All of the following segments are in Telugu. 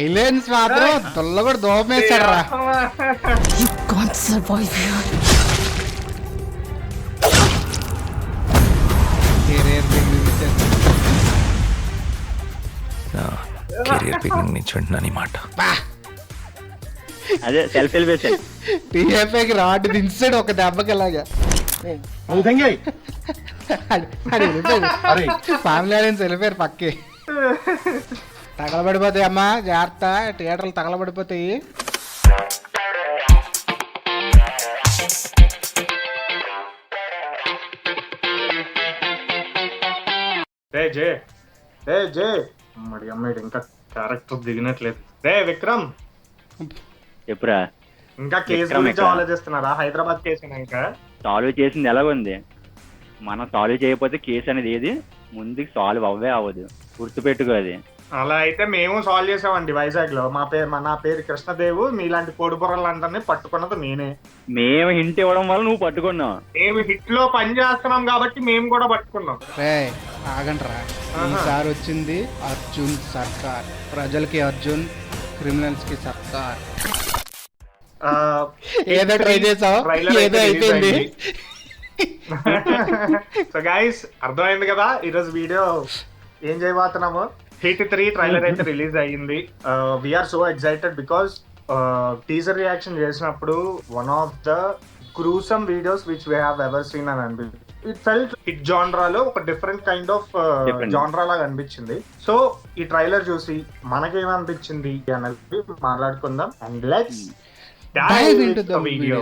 వైలెన్స్ మాత్రం తుల్ల కూడా దోపేశారా. కెరీర్ బిగినింగ్ నుంచి వింటున్నాను మాట. అదే సెల్ఫ్ ఎలివేషన్. టీఎఫ్ఐకి రాడ్ దించాడు ఒక దెబ్బకి ఇలాగా. ఫ్యామిలీ ఆడియన్స్ వెళ్ళిపోయారు పక్కి. తగలబడిపోతాయి అమ్మా, జాగ్రత్త, థియేటర్లు తగలబడిపోతాయి. మరి అమ్మాయి ఇంకా క్యారెక్టర్ దిగినట్లేదు. రే విక్రమ్, చెప్పురా. ఇంకా కేసు గురించి ఆలోచిస్తున్నారా? హైదరాబాద్ కేసు ఇంకా సాల్వ్ చేసింది ఎలాగుంది. మనం సాల్వ్ చేయకపోతే కేసు అనేది ఏది ముందుకు సాల్వ్ అవ్వే అవ్వదు, గుర్తుపెట్టుకో అది. అలా అయితే మేము సాల్వ్ చేసామండి వైజాగ్ లో. నా పేరు కృష్ణదేవు. మీలాంటి కోడిపుర్రలందరినీ పట్టుకున్నది నేనే. మేము హింట్ ఇవ్వడం వల్ల నువ్వు పట్టుకున్నావు. మేము హిట్ లో పని చేస్తున్నాం కాబట్టి మేము కూడా పట్టుకున్నాం. ఆగండ్రా, ఈసారి వచ్చింది అర్జున్ సర్కార్. ప్రజలకి అర్జున్, క్రిమినల్స్ కి సర్కార్. ఏదో ట్రై చేసావు, ఏదో అయిపోయింది. సో గైస్, అర్థమైంది కదా ఈరోజు వీడియో ఏం చేయబోతున్నాము. హిట్ 3 ట్రైలర్ అయితే రిలీజ్ అయ్యింది. We are so excited because teaser reaction చేసినప్పుడు one of the gruesome videos which we have ever seen అని అనిపించింది. ఇట్ ఫెల్ట్ హిట్ జాన్రాలో ఒక డిఫరెంట్ కైండ్ ఆఫ్ జాన్రా లాగా అనిపించింది. సో ఈ ట్రైలర్ చూసి మనకేమనిపించింది అనేది మాట్లాడుకుందాం. And let's dive into the video.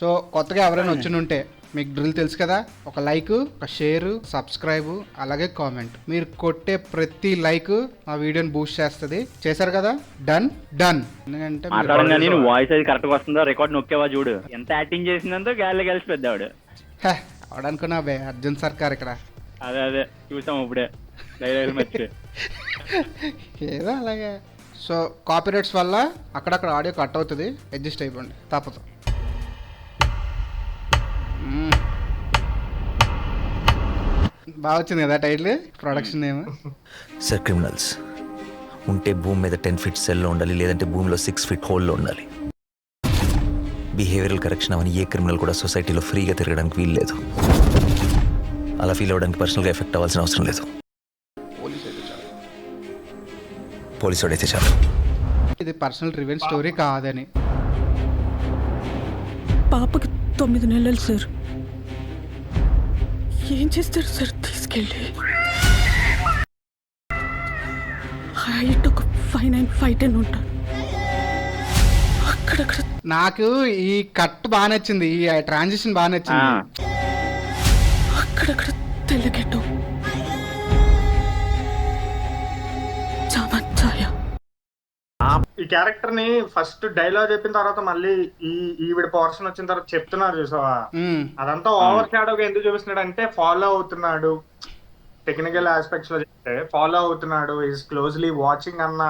So కొత్తగా ఎవరైనా వచ్చి ఉంటే మీకు డ్రిల్ తెలుసు కదా, ఒక లైక్, ఒక షేర్, సబ్స్క్రైబ్, అలాగే కామెంట్. మీరు కొట్టే ప్రతి లైక్ మా వీడియోని బూస్ట్ చేస్తుంది. చేశారు కదా, డన్ డన్. ఎందుకంటే మాట్లాడంగానే నువ్వు వాయిస్ అది కరెక్ట్ వస్తుందో రికార్డ్ నొక్కేవా చూడు. ఎంత యాక్టింగ్ చేసిందంతో గాలి కలిసి పెద్దాడు అవడనుకున్నా బే అర్జున్ సర్కార్ ఇక్కడ. అదే చూసాం ఇప్పుడే డైలాగ్ మర్చిపోయి ఏదో అలాగే. సో కాపీరైట్స్ వల్ల అక్కడక్కడ ఆడియో కట్ అవుతుంది, అడ్జస్ట్ అయిపోండి, తప్పదు. బాగా వచ్చింది కదా title, production name. Sir, criminals ఉంటే భూమి మీద 10 feet సెల్లో ఉండాలి, లేదంటే భూమిలో 6 feet హోల్లో ఉండాలి. బిహేవియరల్ కరెక్షన్ అవని ఏ క్రిమినల్ కూడా సొసైటీలో ఫ్రీగా తిరగడానికి వీలు లేదు. అలా ఫీల్ అవ్వడానికి పర్సనల్గా ఎఫెక్ట్ అవ్వాల్సిన అవసరం లేదు. పోలీసు వాడైతే చాలు. ఇది పర్సనల్ రివెంజ్ స్టోరీ కాదని. పాపకి 9 నెలలు సార్. ఏం చేస్తారు సార్ తీసుకెళ్ళి? హైట్ ఒక 5'9", 5'10" ఉంటాను. అక్కడక్కడ నాకు ఈ కట్ బాగా నచ్చింది, ఈ ట్రాన్సిషన్ బాగా నచ్చింది. అక్కడక్కడ తెల్లగెట్టు ఈ క్యారెక్టర్ ని ఫస్ట్ డైలాగ్ చెప్పిన తర్వాత మళ్ళీ ఈవిడ పోర్షన్ వచ్చిన తర్వాత చెప్తున్నారు చూసావా, అదంతా ఓవర్ షాడోగా ఎందుకు చూపిస్తున్నాడు అంటే ఫాలో అవుతున్నాడు. టెక్నికల్ ఆస్పెక్ట్స్ లో చెప్తే ఫాలో అవుతున్నాడు, ఈజ్ క్లోజ్లీ వాచింగ్ అన్న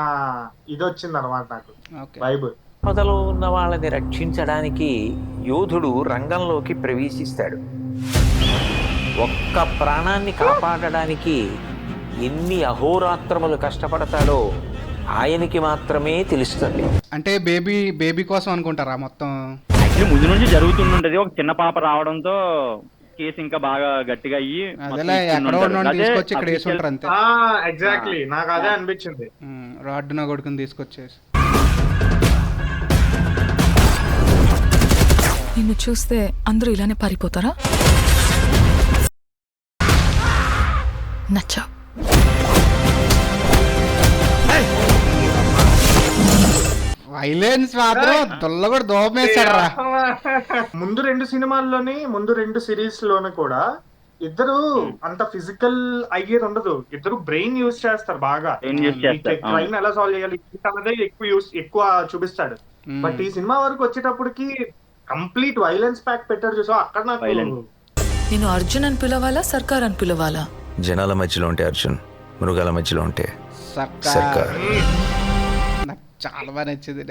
ఇది వచ్చింది అనమాట నాకు వైబ్. ఆపదలో ఉన్న వాళ్ళని రక్షించడానికి యోధుడు రంగంలోకి ప్రవేశిస్తాడు. ఒక్క ప్రాణాన్ని కాపాడడానికి ఎన్ని అహోరాత్రములు కష్టపడతాడో ఆయనకి మాత్రమే తెలుస్తుంది. అంటే బేబీ కోసం అనుకుంటారా మొత్తం? యాక్చువల్లీ ముందు నుంచి జరుగుతుంటది. ఒక చిన్న పాప రావడంతో కేసు ఇంకా బాగా గట్టిగా అయ్యి తీసుకొచ్చి ఇక్కడ వేసుకుంటారు అంతే. ఎగ్జాక్ట్లీ నాకు అదే అనిపించింది. రాడ్ నా కొడుకుని తీసుకొచ్చేసి. నిన్ను చూస్తే అందరూ ఇలానే పారిపోతారా? నచ్చా. వైలెన్స్ మాత్రం తుల్ల కూడా దోపేశారా. ముందు 2 సినిమాల్లోని, ముందు 2 సిరీస్ లోని కూడా ఇద్దరు అంత ఫిజికల్ అయ్యేది ఉండదు. ఇద్దరు బ్రెయిన్ యూజ్ చేస్తారు బాగా. క్రైమ్ ఎలా సాల్వ్ చేయాలి అన్నదే ఎక్కువ చూపిస్తాడు. బట్ ఈ సినిమా వరకు వచ్చేటప్పటికి కంప్లీట్ వైలెన్స్ ప్యాక్ పెట్టారు చూసా. అక్కడ నాకు నేను అర్జున్ అని పిలవాలా, సర్కార్ అని పిలవాలా? జనాల మధ్యలో ఉంటే అర్జున్, మృగాల మధ్యలో ఉంటే సర్కార్. నాకు చాలా బాగా నచ్చింది.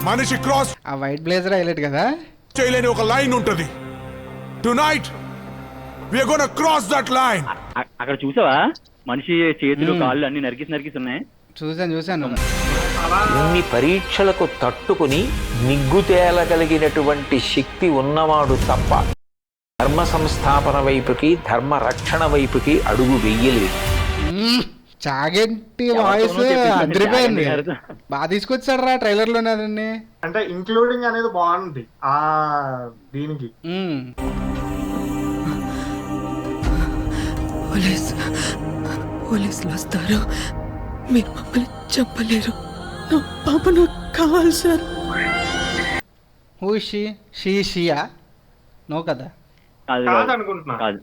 మనిషి క్రాస్ ఆ వైట్ బ్లేజర్ హైలైట్ కదా. చేయలేని ఒక లైన్ ఉంటది, Tonight, we are going to cross that line. అక్కడ చూసావా మనిషి చేతులు కాళ్ళు అన్ని నరికేసి ఉన్నాయి. చూశాను ఇన్ని పరీక్షలకు తట్టుకుని నిగ్గు తేలగలిగినటువంటి శక్తి ఉన్నవాడు తప్ప ధర్మ సంస్థాపన వైపుకి ధర్మ రక్షణ వైపుకి అడుగు వెయ్యలేదు. చాగంటి వాయిస్ అదిరిపోయింది, బాగా తీసుకొచ్చాడు రా ట్రైలర్ లోనే అదన్నీ. అంటే ఇంక్లూడింగ్ అనేది బాగుంది ఆ దీనికి. పోలీసులు వస్తారు, మీరు మమ్మల్ని చెప్పలేరు. నా పాప నాకు కావాలి సార్. షియా నో కదా, కాదు అనుకుంటున్నా. కాదు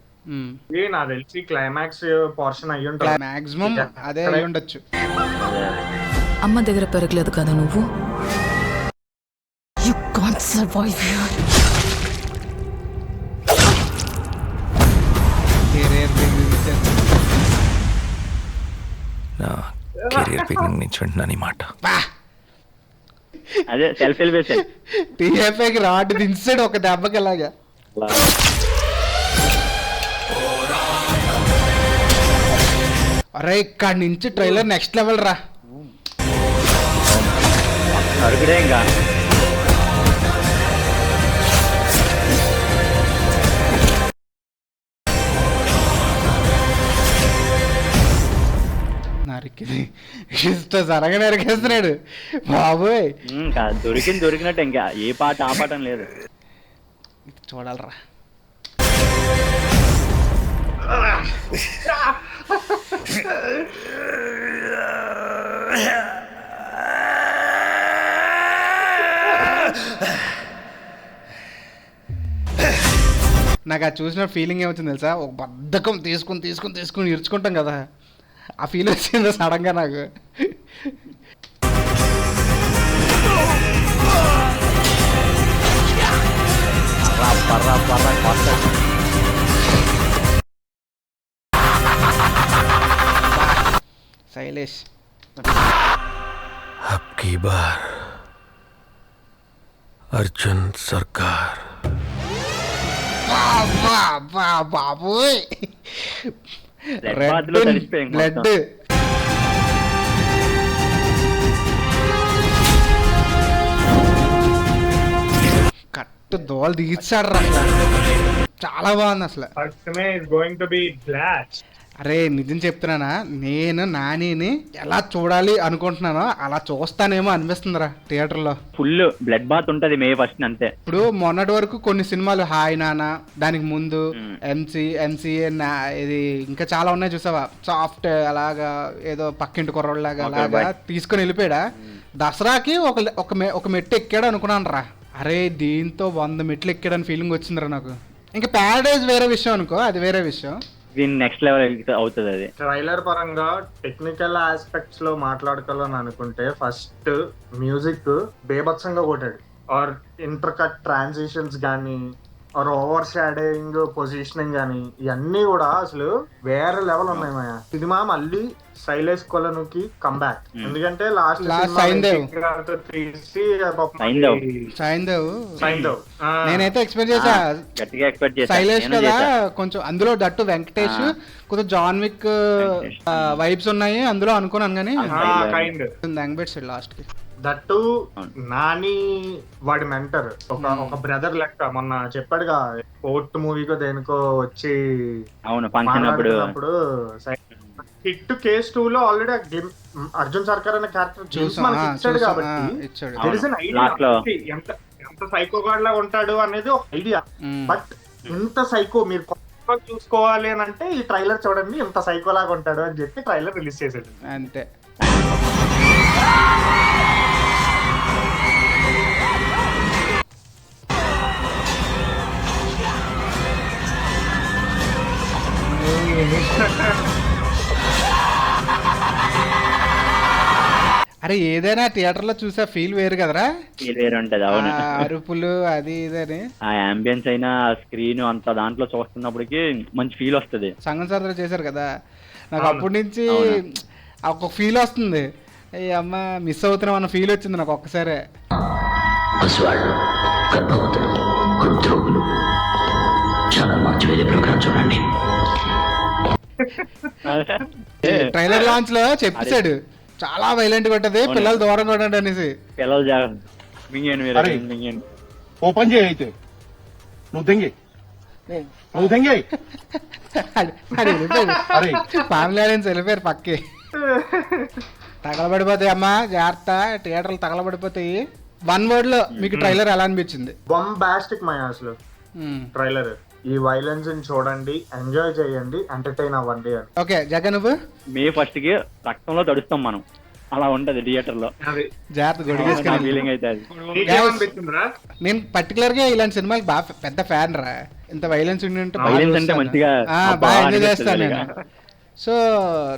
ఇది నాకు తెలిసి క్లైమాక్స్ పోర్షన్ అయ్యి ఉంటుంది. మాక్సిమం అదే అయి ఉండొచ్చు. అమ్మ దగ్గర పెరగలేదు కదా నువ్వు. You can't survive here. నా కెరియర్ బిగినింగ్ నుంచి వింటున్నాను ఈ మాట. అదే సెల్ఫ్ ఎలివేషన్. టీఎఫ్ఐకి రాడ్ దించాడు ఒక దెబ్బకి అలాగా. అరే ఇక్కడ నుంచి ట్రైలర్ నెక్స్ట్ లెవెల్ రా. అరుగుడే ఇంకా నరికింది ఇష్టం సరగా నరికేస్తున్నాడు బాబోయ్. దొరికినట్టు ఇంకా ఏ పాట ఆ పాఠం లేదు. చూడాలరా. నాకు అది చూసిన ఫీలింగ్ ఏమొచ్చింది తెలుసా, ఒక బద్ధకం తీసుకుని ఇరుచుకుంటాం కదా, ఆ ఫీల్ వచ్చింది సడన్గా నాకు. శైలేష్ అబ్కీ బార్ అర్జున్ సర్కార్. బాబోయ్ బాత్లో తడిసిపోయింది బ్లడ్. కట్టు దోలు దిగిచ్చాడు రా, చాలా బాగుంది అసలు. అరే నిజం చెప్తున్నానా, నేను నానిని ఎలా చూడాలి అనుకుంటున్నానో అలా చూస్తానేమో అనిపిస్తుందిరా థియేటర్లో. ఫుల్ బ్లడ్ బాత్ ఉంటది మే 1 అంతే. ఇప్పుడు మొన్నటి వరకు కొన్ని సినిమాలు హాయ్ నానా, దానికి ముందు ఎంసీఏ ఇది ఇంకా చాలా ఉన్నాయి చూసావా, సాఫ్ట్ అలాగా ఏదో పక్కింటి కుర్రోళ్ళలాగా అలాగా తీసుకొని వెళ్ళిపోయాడా. దసరాకి ఒక మెట్టు ఎక్కాడు అనుకున్నాను రా. అరే దీంతో 100 మెట్లు ఎక్కాడని ఫీలింగ్ వచ్చిందిరా నాకు. ఇంకా ప్యారడైజ్ వేరే విషయం అనుకో, అది వేరే విషయం. దీని నెక్స్ట్ లెవెల్ అవుతుంది. అది ట్రైలర్ పరంగా టెక్నికల్ ఆస్పెక్ట్స్ లో మాట్లాడుకోవాలని అనుకుంటే ఫస్ట్ మ్యూజిక్ బేభత్సంగా కొట్టాడు. ఆర్ ఇంటర్ కట్ ట్రాన్సిషన్స్ కానీ ఆర్ ఓవర్ షాడోయింగ్ పొజిషనింగ్ కానీ ఇవన్నీ కూడా అసలు వేరే లెవెల్ ఉన్నాయి. మాయా సినిమా మళ్ళీ శైలేష్ కొలనుకి కంబ్యాక్. ఎందుకంటే లాస్ట్ నేనైతే ఎక్స్పెక్ట్ చేసా శైలేష్ కదా కొంచెం, అందులో దట్టు వెంకటేష్ కొంచెం జాన్ విక్ వైబ్స్ ఉన్నాయి అందులో అనుకున్నాను కానీ లాస్ట్ కి దట్టు నాని వాడి మెంటర్ ఒక బ్రదర్ లెక్క. మొన్న చెప్పాడుగా కోర్ట్ మూవీకో దేనికో వచ్చి మాట్లాడుతున్నప్పుడు హిట్ కేస్ 2 లో ఆల్రెడీ అర్జున్ సర్కార్ అనే క్యారెక్టర్ ఇచ్చాడు కాబట్టి ఎంత సైకో గాడ్ లా ఉంటాడు అనేది ఒక ఐడియా. బట్ ఇంత సైకో మీరు చూసుకోవాలి అని అంటే ఈ ట్రైలర్ చూడండి, ఇంత సైకో లాగా ఉంటాడు అని చెప్పి ట్రైలర్ రిలీజ్ చేసాడు అంతే. అరే ఏదైనా థియేటర్ లో చూసా ఫీల్ వేరు కదరా, ఫీల్ వేరు ఉంటది. అవును, అరుపులు అది ఇదని ఆ అంబియన్స్ అయినా స్క్రీన్ అంత దాంట్లో చూస్తున్నప్పటికి మంచి ఫీల్ వస్తుంది. సంగం సార్ చేశారు కదా, నాకు అప్పటి నుంచి ఒక ఫీల్ వస్తుంది. ఏ అమ్మ మిస్ అవుతున్నాం అన్న ఫీల్ వచ్చింది నాకు ఒక్కసారే. ట్రైలర్ లాంచ్ లో చెప్పాడు చాలా వైలెంట్ గా ఉంటది, పిల్లలు దూరంగా ఉండండి అనేసి. పిల్లలు జాగ్రత్త, మింగేయండి మీరు, మింగేయండి. ఓపెన్ చేయి అయితే నువ్వు తెంగి ఫ్యామిలీ ఆడియన్స్ వెళ్ళిపోయారు పక్కి. తగలబడిపోతాయి అమ్మా, జాగ్రత్త, థియేటర్లు తగలబడిపోతాయి. వన్ వర్డ్ లో మీకు ట్రైలర్ ఎలా అనిపించింది? బొంబాస్టిక్ మై అసలు ట్రైలర్. ఈ వైలెన్స్ ని చూడండి, ఎంజాయ్ చేయండి, ఎంటర్టైన్ అవ్వండి అని. ఓకే జగన్, నువ్వు? మే 1st కి రక్తంలో తడుస్తాం మనం, అలా ఉంటది థియేటర్ లో. జాగ్రత్త గొడిగేసుకుని. ఫీలింగ్ అయితే అది. నీకేమనిపించిందిరా? నేను పర్టికులర్ గా ఇలాంటి సినిమాకి బాగా పెద్ద ఫ్యాన్ రా. ఇంత వైలెన్స్ ఉంటే Violence అంటే మంచిగా బాగా ఎంజాయ్ అనిపిస్తుంది చేస్తాను ఇక. నేను. సో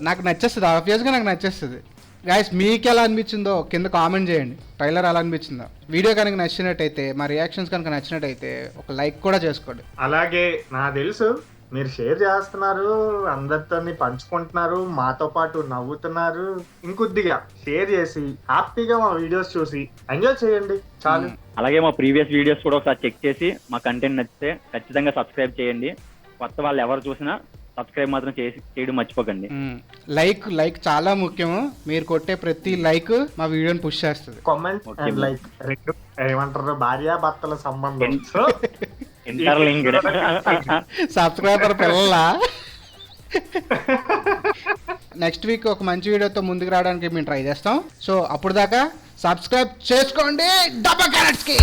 నాకు నచ్చేస్తుంది, ఆబ్వియస్ గా నాకు నచ్చేస్తుంది. గైస్ మీకు ఎలా అనిపించిందో కింద కామెంట్ చేయండి. ట్రైలర్ ఎలా అనిపించిందో. వీడియో కనుక నచ్చినట్టయితే, మా రియాక్షన్స్ కనుక నచ్చినట్టయితే ఒక లైక్ కూడా చేసుకోండి. అలాగే నాకు తెలుసు మీరు షేర్ చేస్తున్నారు, అందరితో పంచుకుంటున్నారు, మాతో పాటు నవ్వుతున్నారు. ఇంకొద్దిగా షేర్ చేసి హ్యాపీగా మా వీడియోస్ చూసి ఎంజాయ్ చేయండి చాలు. అలాగే మా ప్రీవియస్ వీడియోస్ కూడా ఒకసారి చెక్ చేసి మా కంటెంట్ నచ్చితే ఖచ్చితంగా సబ్స్క్రైబ్ చేయండి. కొత్త వాళ్ళు ఎవరు చూసినా సబ్స్క్రైబ్ మాత్రం చేయడం మర్చిపోకండి. లైక్ చాలా ముఖ్యము. మీరు కొట్టే ప్రతి లైక్ మా వీడియోని పుష్ చేస్తుంది. కామెంట్ అండ్ లైక్ రెండు ఏమంటారు, భార్య భర్తల సంబంధం. So interlinked. సబ్స్క్రైబర్ పిల్లల నెక్స్ట్ వీక్ ఒక మంచి వీడియోతో ముందుకు రావడానికి మేము ట్రై చేస్తాం. సో అప్పుడు దాకా సబ్స్క్రైబ్ చేసుకోండి. డబ్బా క్యారెట్స్ కి.